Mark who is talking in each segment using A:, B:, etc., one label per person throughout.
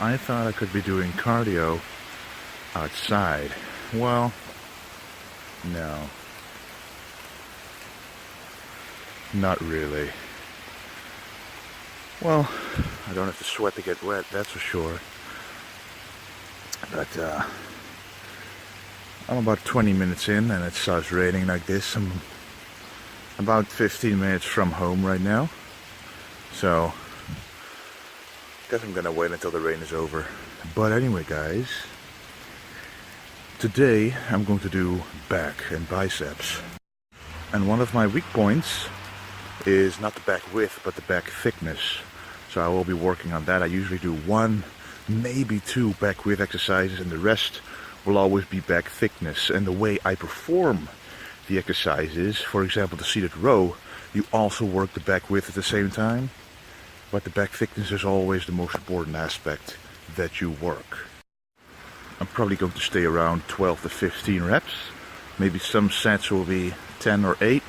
A: I thought I could be doing cardio outside. Well, no. Not really. Well, I don't have to sweat to get wet, that's for sure. But I'm about 20 minutes in and it starts raining like this. I'm about 15 minutes from home right now. So, guess I'm gonna wait until the rain is over. But anyway, guys, today I'm going to do back and biceps. And one of my weak points is not the back width, but the back thickness. So I will be working on that. I usually do 1, maybe 2 back width exercises, and the rest will always be back thickness. And the way I perform the exercises, for example, the seated row, you also work the back width at the same time. But the back thickness is always the most important aspect that you work. I'm probably going to stay around 12 to 15 reps. Maybe some sets will be 10 or 8.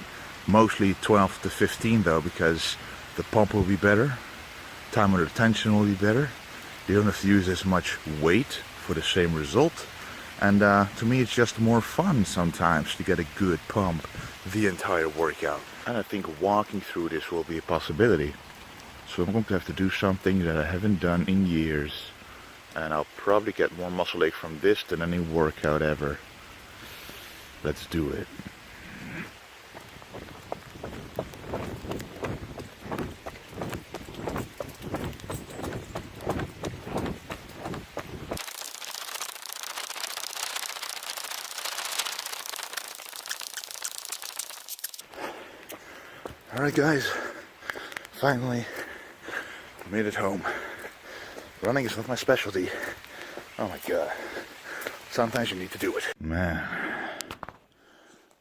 A: Mostly 12 to 15 though, because the pump will be better. Time under tension will be better. You don't have to use as much weight for the same result. And to me it's just more fun sometimes to get a good pump the entire workout. And I think walking through this will be a possibility. So I'm going to have to do something that I haven't done in years. And I'll probably get more muscle ache from this than any workout ever. Let's do it. Alright guys, finally made it home. Running is not my specialty. Oh my god. Sometimes you need to do it. Man,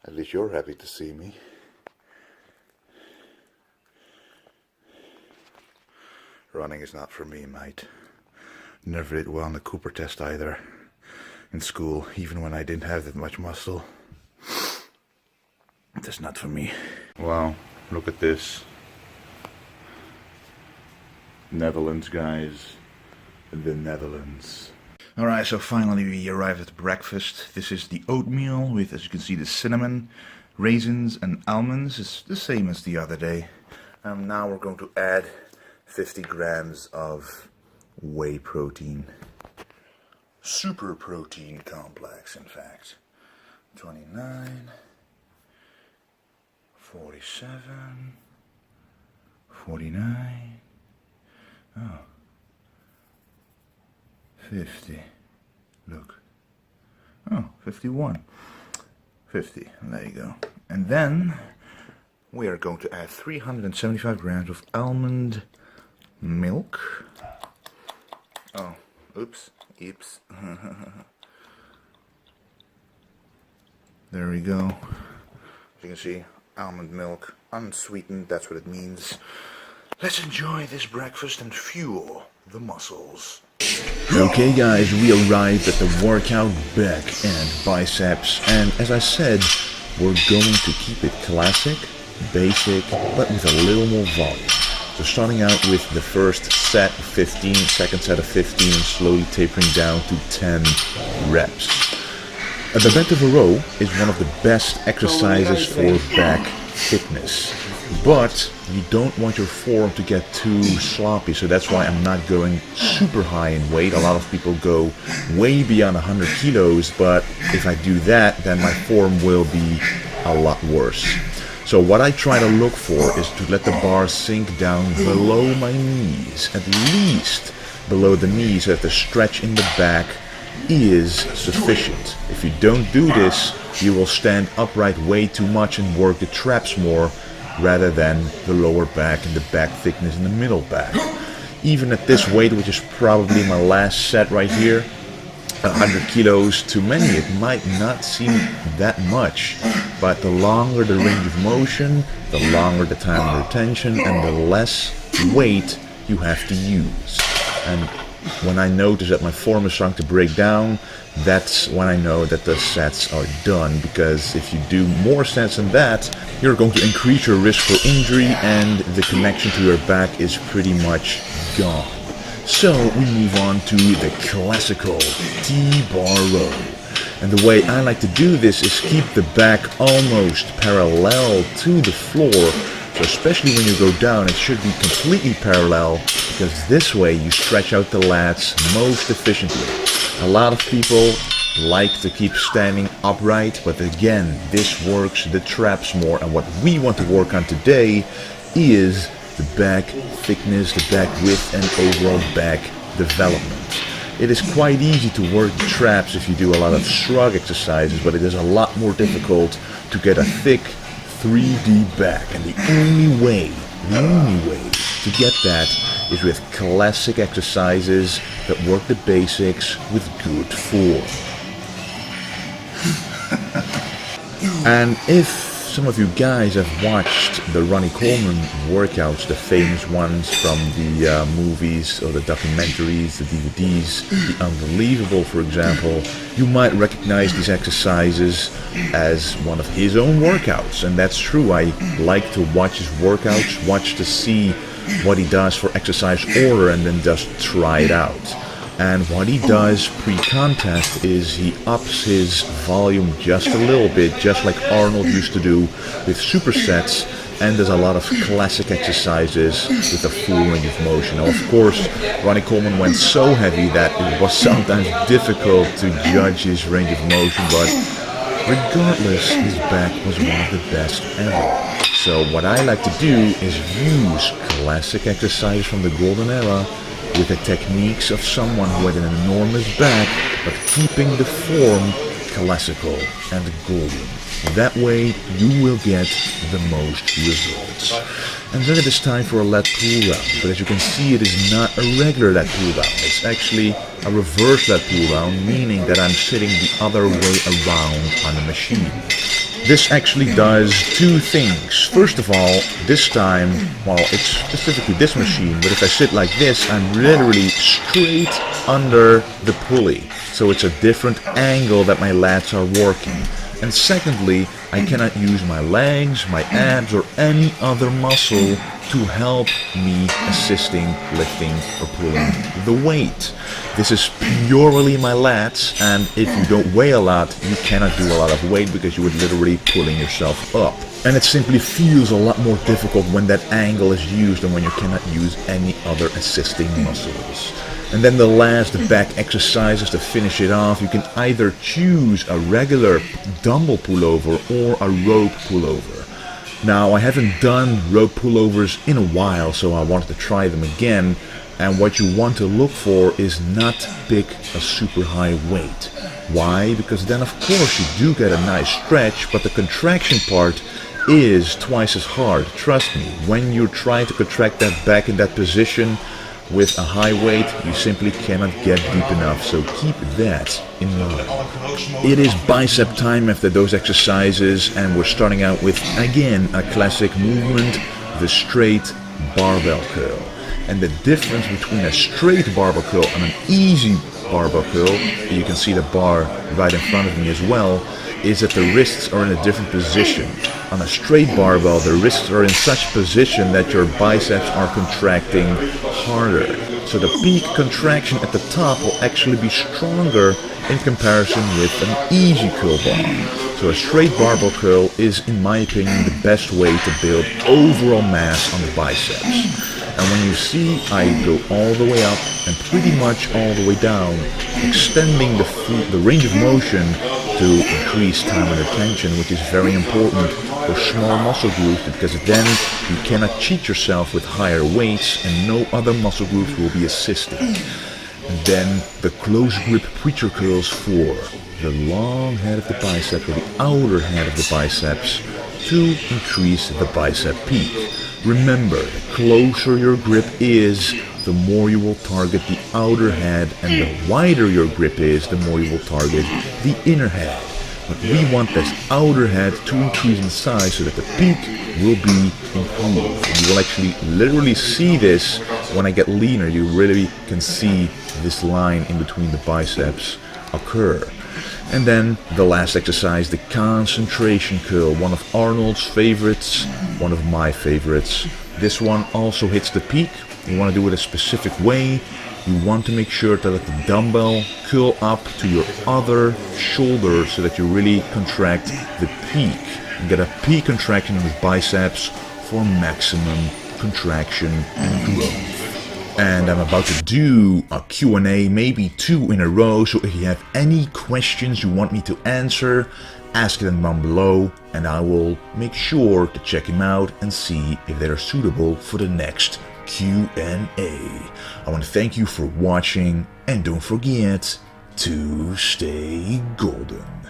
A: at least you're happy to see me. Running is not for me, mate. Never did well on the Cooper test either. In school, even when I didn't have that much muscle. That's not for me. Wow, look at this. Netherlands, guys. The Netherlands. Alright, so finally we arrived at breakfast. This is the oatmeal with, as you can see, the cinnamon, raisins and almonds. It's the same as the other day. Now we're going to add 50 grams of whey protein. Super protein complex, in fact. 29, 47, 49, oh, 50, look, oh, 51, 50, there you go. And then we are going to add 375 grams of almond milk. Oh, oops. There we go. As you can see, almond milk, unsweetened, that's what it means. Let's enjoy this breakfast and fuel the muscles.
B: Okay guys, we arrived at the workout back and biceps, and as I said, we're going to keep it classic, basic, but with a little more volume. So starting out with the first set of 15, second set of 15, and slowly tapering down to 10 reps. The bent over row is one of the best exercises for back fitness, but you don't want your form to get too sloppy, so that's why I'm not going super high in weight. A lot of people go way beyond 100 kilos, but if I do that, then my form will be a lot worse. So what I try to look for is to let the bar sink down below my knees, at least below the knees, so that the stretch in the back is sufficient. If you don't do this, you will stand upright way too much and work the traps more rather than the lower back and the back thickness in the middle back. Even at this weight, which is probably my last set right here, 100 kilos, to many it might not seem that much, but the longer the range of motion, the longer the time under tension, and the less weight you have to use. And when I notice that my form is starting to break down, that's when I know that the sets are done, because if you do more sets than that, you're going to increase your risk for injury and the connection to your back is pretty much gone. So we move on to the classical T-bar row. And the way I like to do this is keep the back almost parallel to the floor. So especially when you go down, it should be completely parallel, because this way you stretch out the lats most efficiently. A lot of people like to keep standing upright, but again, this works the traps more. And what we want to work on today is the back thickness, the back width, and overall back development. It is quite easy to work the traps if you do a lot of shrug exercises, but it is a lot more difficult to get a thick 3D back. And the only way to get that is with classic exercises that work the basics with good form. And if some of you guys have watched the Ronnie Coleman workouts, the famous ones from the movies or the documentaries, the DVDs, The Unbelievable, for example, you might recognize these exercises as one of his own workouts. And that's true. I like to watch his workouts, watch to see what he does for exercise order, and then just try it out. And what he does pre-contest is he ups his volume just a little bit, just like Arnold used to do with supersets, and does a lot of classic exercises with a full range of motion. Now, of course, Ronnie Coleman went so heavy that it was sometimes difficult to judge his range of motion, but regardless, his back was one of the best ever. So what I like to do is use classic exercises from the golden era with the techniques of someone who had an enormous back, but keeping the form classical and golden. That way you will get the most results. And then it is time for a lat pull down. But as you can see, it is not a regular lat pull down. It's actually a reverse lat pull down, meaning that I'm sitting the other way around on the machine. This actually does two things. First of all, this time, well, it's specifically this machine, but if I sit like this, I'm literally straight under the pulley. So it's a different angle that my lats are working. And secondly, I cannot use my legs, my abs, or any other muscle to help me assisting, lifting, or pulling the weight. This is purely my lats, and if you don't weigh a lot, you cannot do a lot of weight because you would literally pulling yourself up. And it simply feels a lot more difficult when that angle is used and when you cannot use any other assisting muscles. And then the last back exercises to finish it off, you can either choose a regular dumbbell pullover or a rope pullover. Now, I haven't done rope pullovers in a while, so I wanted to try them again. And what you want to look for is not pick a super high weight. Why? Because then of course you do get a nice stretch, but the contraction part is twice as hard. Trust me, when you're trying to contract that back in that position with a high weight, you simply cannot get deep enough, so keep that in mind. It is bicep time after those exercises, and we're starting out with, again, a classic movement, the straight barbell curl. And the difference between a straight barbell curl and an easy barbell curl, you can see the bar right in front of me as well, is that the wrists are in a different position. On a straight barbell, the wrists are in such position that your biceps are contracting harder. So the peak contraction at the top will actually be stronger in comparison with an easy curl bar. So a straight barbell curl is, in my opinion, the best way to build overall mass on the biceps. And when you see I go all the way up and pretty much all the way down, extending the range of motion to increase time under tension, which is very important for small muscle groups, because then you cannot cheat yourself with higher weights and no other muscle groups will be assisting. And then the close grip preacher curls for the long head of the bicep or the outer head of the biceps to increase the bicep peak. Remember, the closer your grip is, the more you will target the outer head, and the wider your grip is, the more you will target the inner head. But we want this outer head to increase in size so that the peak will be improved. And you will actually literally see this when I get leaner. You really can see this line in between the biceps occur. And then the last exercise, the concentration curl, one of Arnold's favorites, one of my favorites. This one also hits the peak. You want to do it a specific way. you want to make sure to let the dumbbell curl up to your other shoulder so that you really contract the peak. And get a peak contraction in the biceps for maximum contraction and growth. And I'm about to do a Q&A, maybe 2 in a row, so if you have any questions you want me to answer, ask them down below, and I will make sure to check them out and see if they're suitable for the next Q&A. I want to thank you for watching, and don't forget to stay golden.